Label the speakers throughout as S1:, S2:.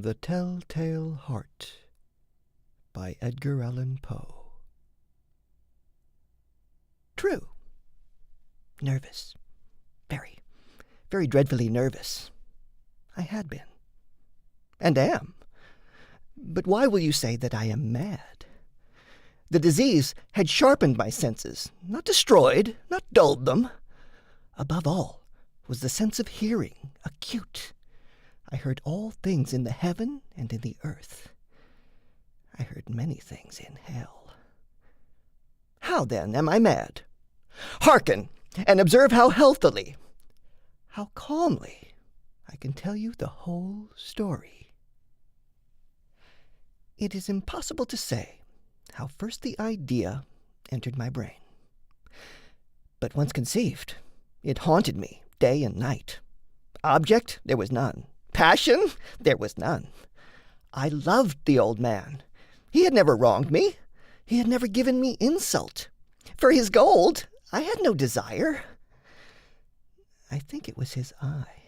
S1: The Tell-Tale Heart by Edgar Allan Poe. True. Nervous. Very, very dreadfully nervous. I had been. And am. But why will you say that I am mad? The disease had sharpened my senses, not destroyed, not dulled them. Above all was the sense of hearing, acute. I heard all things in the heaven and in the earth. I heard many things in hell. How, then, am I mad? Hearken, and observe how healthily, how calmly I can tell you the whole story. It is impossible to say how first the idea entered my brain. But once conceived, it haunted me day and night. Object there was none. Passion there was none. I loved the old man. He had never wronged me. He had never given me insult. For his gold I had no desire. I think it was his eye.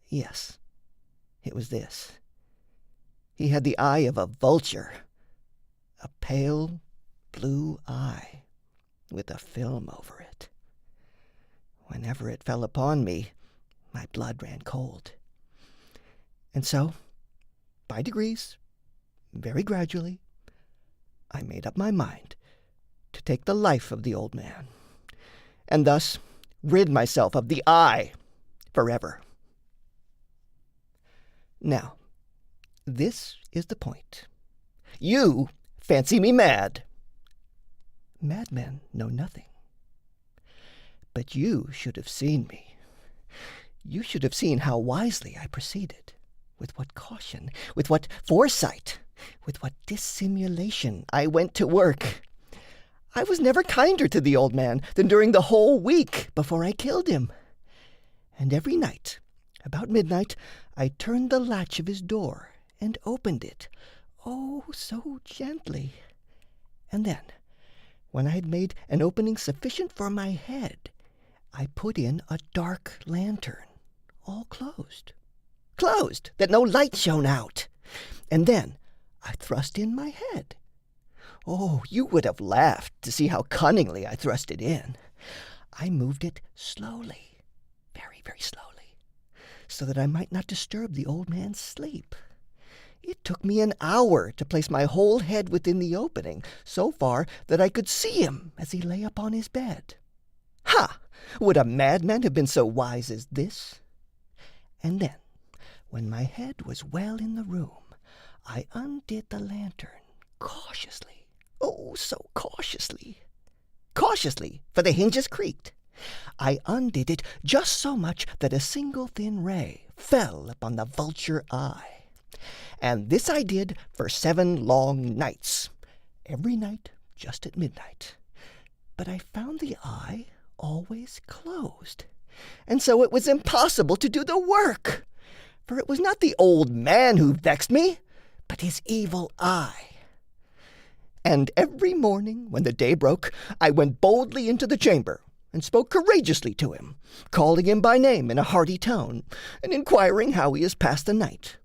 S1: Yes, it was this. He had the eye of a vulture, a pale blue eye with a film over it. Whenever it fell upon me, my blood ran cold. And so, by degrees, very gradually, I made up my mind to take the life of the old man, and thus rid myself of the eye forever. Now, this is the point. You fancy me mad. Madmen know nothing. But you should have seen me. You should have seen how wisely I proceeded, with what caution, with what foresight, with what dissimulation I went to work. I was never kinder to the old man than during the whole week before I killed him. And every night, about midnight, I turned the latch of his door and opened it, oh, so gently. And then, when I had made an opening sufficient for my head, I put in a dark lantern, all closed, that no light shone out. And then I thrust in my head. Oh, you would have laughed to see how cunningly I thrust it in. I moved it slowly, very, very slowly, so that I might not disturb the old man's sleep. It took me an hour to place my whole head within the opening, so far that I could see him as he lay upon his bed. Ha! Would a madman have been so wise as this? And then, when my head was well in the room, I undid the lantern cautiously. Oh, so cautiously. Cautiously, for the hinges creaked. I undid it just so much that a single thin ray fell upon the vulture eye. And this I did for 7 long nights, every night just at midnight. But I found the eye always closed, and so it was impossible to do the work. For it was not the old man who vexed me, but his evil eye. And every morning, when the day broke, I went boldly into the chamber and spoke courageously to him, calling him by name in a hearty tone, and inquiring how he has passed the night.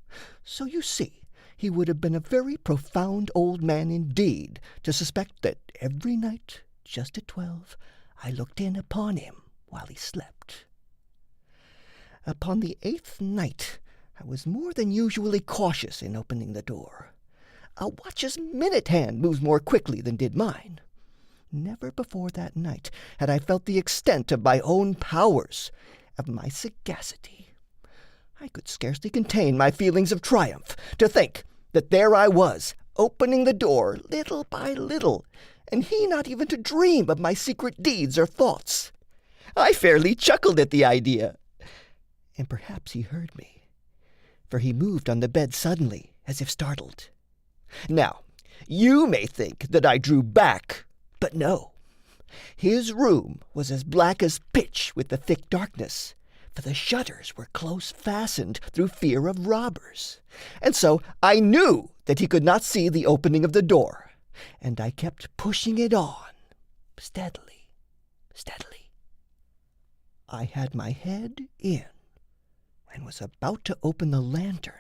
S1: So you see, he would have been a very profound old man indeed to suspect that every night, just at 12, I looked in upon him while he slept. Upon the 8th night, I was more than usually cautious in opening the door. A watch's minute hand moves more quickly than did mine. Never before that night had I felt the extent of my own powers, of my sagacity. I could scarcely contain my feelings of triumph to think that there I was, opening the door little by little, and he not even to dream of my secret deeds or thoughts. I fairly chuckled at the idea. And perhaps he heard me, for he moved on the bed suddenly, as if startled. Now, you may think that I drew back, but no. His room was as black as pitch with the thick darkness, for the shutters were close fastened through fear of robbers. And so I knew that he could not see the opening of the door, and I kept pushing it on, steadily, steadily. I had my head in, and was about to open the lantern,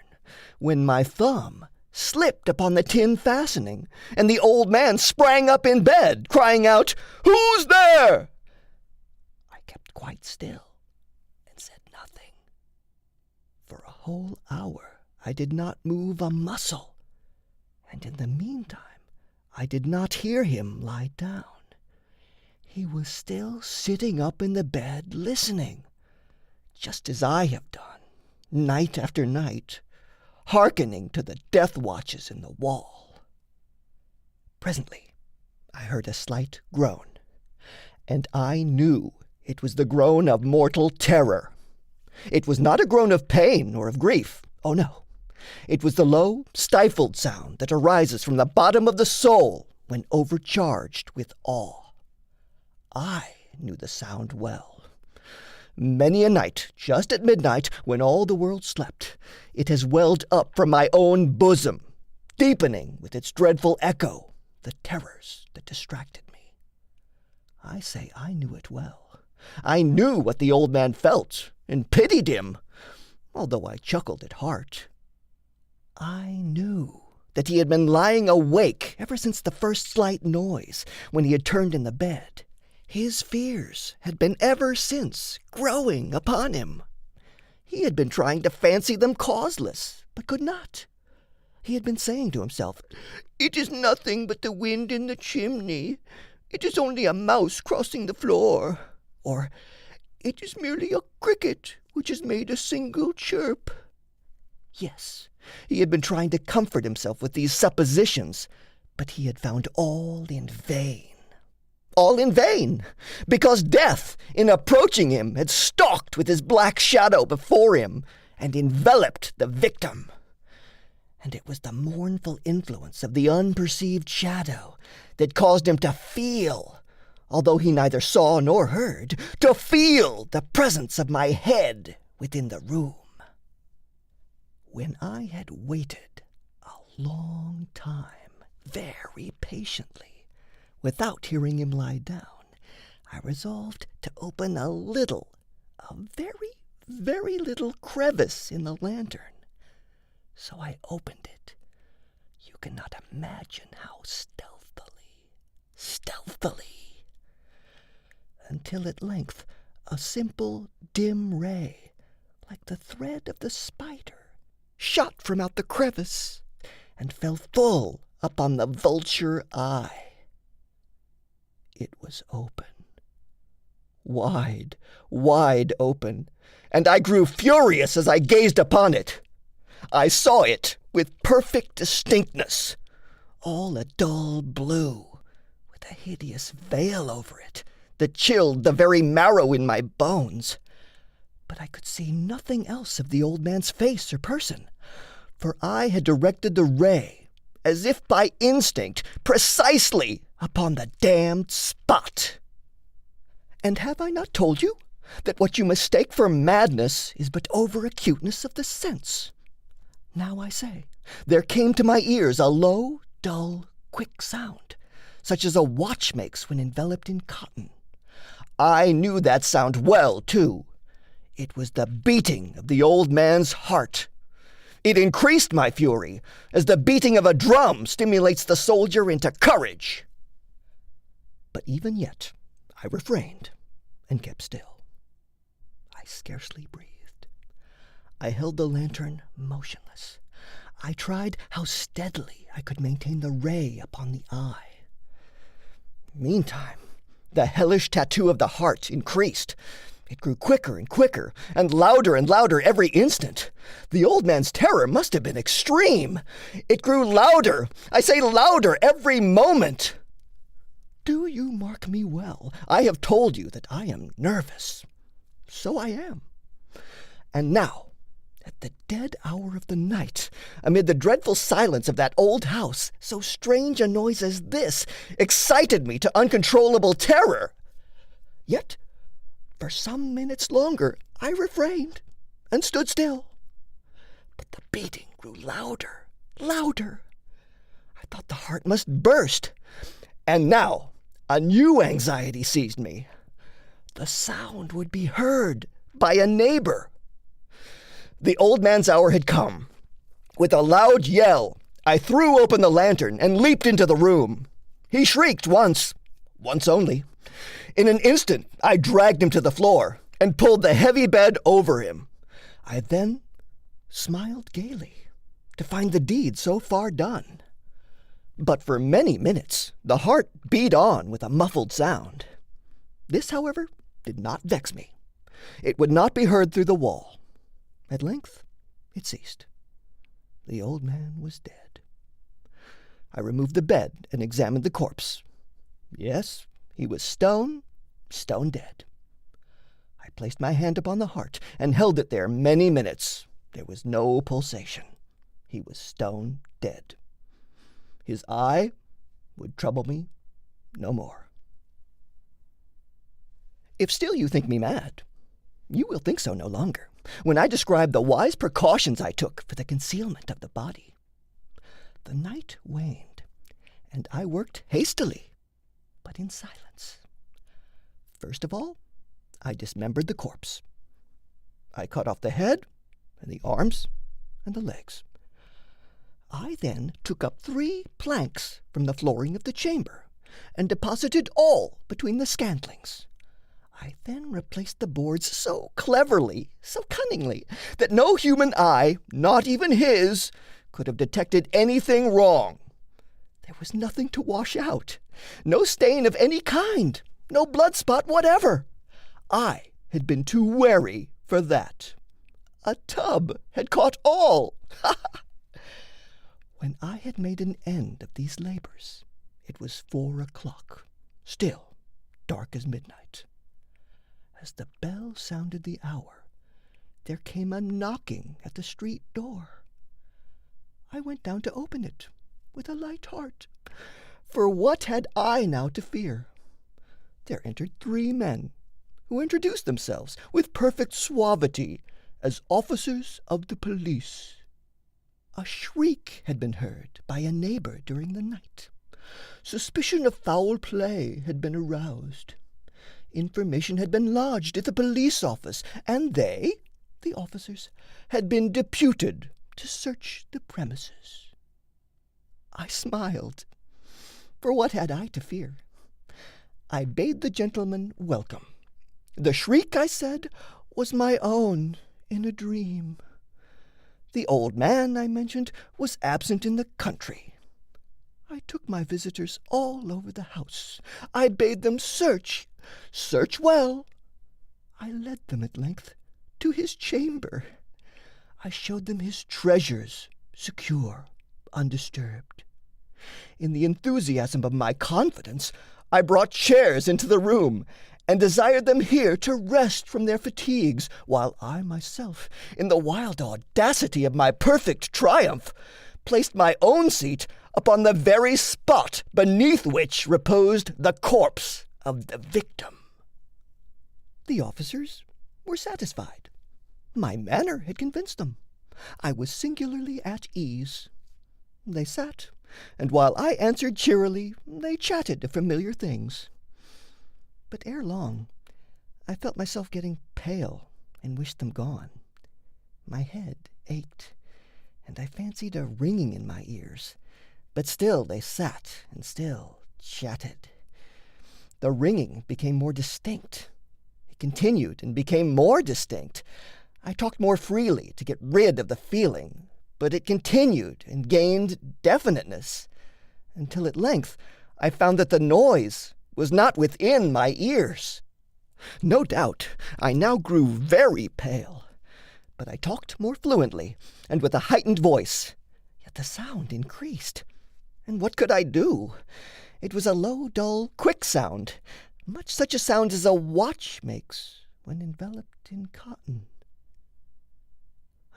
S1: when my thumb slipped upon the tin fastening, and the old man sprang up in bed, crying out, "Who's there?" I kept quite still and said nothing. For a whole hour I did not move a muscle, and in the meantime I did not hear him lie down. He was still sitting up in the bed listening, just as I have done, night after night, hearkening to the death watches in the wall. Presently I heard a slight groan, and I knew it was the groan of mortal terror. It was not a groan of pain or of grief. Oh, no. It was the low, stifled sound that arises from the bottom of the soul when overcharged with awe. I knew the sound well. Many a night, just at midnight, when all the world slept, it has welled up from my own bosom, deepening with its dreadful echo the terrors that distracted me. I say I knew it well. I knew what the old man felt, and pitied him, although I chuckled at heart. I knew that he had been lying awake ever since the first slight noise, when he had turned in the bed. His fears had been ever since growing upon him. He had been trying to fancy them causeless, but could not. He had been saying to himself, "It is nothing but the wind in the chimney. It is only a mouse crossing the floor." Or, "It is merely a cricket which has made a single chirp." Yes, he had been trying to comfort himself with these suppositions, but he had found all in vain. All in vain, because death, in approaching him, had stalked with his black shadow before him and enveloped the victim. And it was the mournful influence of the unperceived shadow that caused him to feel, although he neither saw nor heard, to feel the presence of my head within the room. When I had waited a long time, very patiently, without hearing him lie down, I resolved to open a very, very little crevice in the lantern. So I opened it. You cannot imagine how stealthily, until at length a simple, dim ray, like the thread of the spider, shot from out the crevice and fell full upon the vulture eye. It was open, wide, wide open, and I grew furious as I gazed upon it. I saw it with perfect distinctness, all a dull blue, with a hideous veil over it that chilled the very marrow in my bones. But I could see nothing else of the old man's face or person, for I had directed the ray, as if by instinct, precisely upon the damned spot. And have I not told you that what you mistake for madness is but over-acuteness of the sense? Now I say, there came to my ears a low, dull, quick sound, such as a watch makes when enveloped in cotton. I knew that sound well, too. It was the beating of the old man's heart. It increased my fury, as the beating of a drum stimulates the soldier into courage. But even yet I refrained and kept still. I scarcely breathed. I held the lantern motionless. I tried how steadily I could maintain the ray upon the eye. Meantime, the hellish tattoo of the heart increased. It grew quicker and quicker, and louder every instant. The old man's terror must have been extreme. It grew louder, I say louder, every moment. Do you mark me well? I have told you that I am nervous. So I am. And now, at the dead hour of the night, amid the dreadful silence of that old house, so strange a noise as this excited me to uncontrollable terror. Yet, for some minutes longer, I refrained and stood still. But the beating grew louder. I thought the heart must burst. And now, a new anxiety seized me. The sound would be heard by a neighbor. The old man's hour had come. With a loud yell, I threw open the lantern and leaped into the room. He shrieked once only. In an instant, I dragged him to the floor and pulled the heavy bed over him. I then smiled gaily to find the deed so far done. But for many minutes, the heart beat on with a muffled sound. This, however, did not vex me. It would not be heard through the wall. At length, it ceased. The old man was dead. I removed the bed and examined the corpse. Yes, he was stone dead. I placed my hand upon the heart and held it there many minutes. There was no pulsation. He was stone dead. His eye would trouble me no more. If still you think me mad, you will think so no longer when I describe the wise precautions I took for the concealment of the body. The night waned, and I worked hastily, but in silence. First of all, I dismembered the corpse. I cut off the head and the arms and the legs. I then took up 3 planks from the flooring of the chamber and deposited all between the scantlings. I then replaced the boards so cleverly, so cunningly, that no human eye, not even his, could have detected anything wrong. There was nothing to wash out, no stain of any kind, no blood spot whatever. I had been too wary for that. A tub had caught all. When I had made an end of these labors, it was 4 o'clock, still dark as midnight. As the bell sounded the hour, there came a knocking at the street door. I went down to open it with a light heart, for what had I now to fear? There entered 3 men, who introduced themselves with perfect suavity as officers of the police. A shriek had been heard by a neighbor during the night. Suspicion of foul play had been aroused. Information had been lodged at the police office, and they, the officers, had been deputed to search the premises. I smiled, for what had I to fear? I bade the gentleman welcome. The shriek, I said, was my own in a dream. The old man, I mentioned, was absent in the country. I took my visitors all over the house. I bade them search well. I led them at length to his chamber. I showed them his treasures, secure, undisturbed. In the enthusiasm of my confidence, I brought chairs into the room and desired them here to rest from their fatigues, while I myself, in the wild audacity of my perfect triumph, placed my own seat upon the very spot beneath which reposed the corpse of the victim. The officers were satisfied. My manner had convinced them. I was singularly at ease. They sat, and while I answered cheerily, they chatted of familiar things. But ere long, I felt myself getting pale and wished them gone. My head ached, and I fancied a ringing in my ears. But still they sat and still chatted. The ringing became more distinct. It continued and became more distinct. I talked more freely to get rid of the feeling, but it continued and gained definiteness, until at length I found that the noise was not within my ears. No doubt I now grew very pale, but I talked more fluently and with a heightened voice, yet the sound increased. And what could I do? It was a low, dull, quick sound, much such a sound as a watch makes when enveloped in cotton.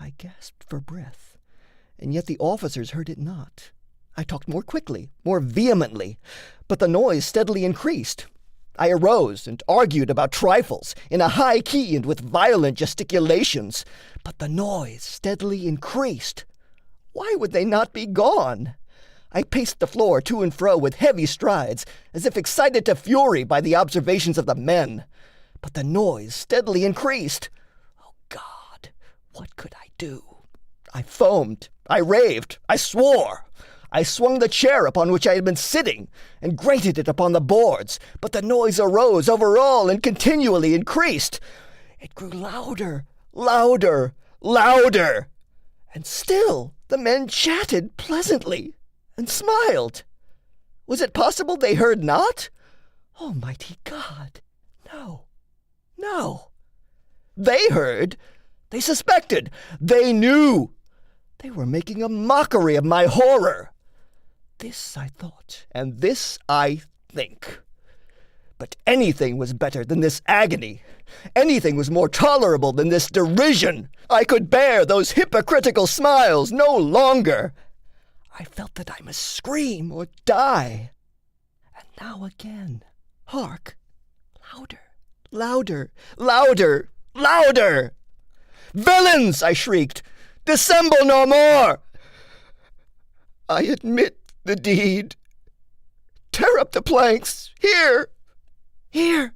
S1: I gasped for breath, and yet the officers heard it not. I talked more quickly, more vehemently, but the noise steadily increased. I arose and argued about trifles in a high key and with violent gesticulations, but the noise steadily increased. Why would they not be gone? I paced the floor to and fro with heavy strides, as if excited to fury by the observations of the men. But the noise steadily increased. Oh, God, what could I do? I foamed, I raved, I swore. I swung the chair upon which I had been sitting and grated it upon the boards, but the noise arose over all and continually increased. It grew louder, louder, louder, and still the men chatted pleasantly and smiled. Was it possible they heard not? Almighty God, no, no. They heard, they suspected, they knew. They were making a mockery of my horror. This I thought, and this I think. But anything was better than this agony. Anything was more tolerable than this derision. I could bear those hypocritical smiles no longer. I felt that I must scream or die. And now again, hark, louder, louder, louder, louder. "Villains!" I shrieked. "Dissemble no more! I admit the deed. Tear up the planks. Here, here.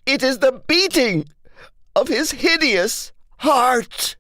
S1: It is the beating of his hideous heart."